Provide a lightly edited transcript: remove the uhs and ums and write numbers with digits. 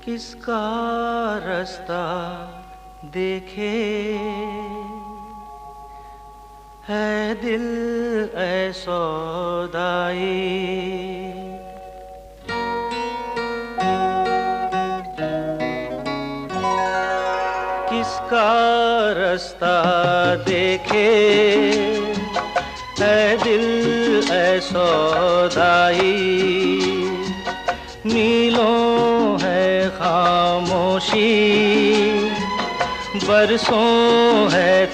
किसका रास्ता देखे है दिल ऐ सौदाई। किसका रास्ता देखे है दिल ऐ सौदाई। मीलों है खामोशी, बरसों है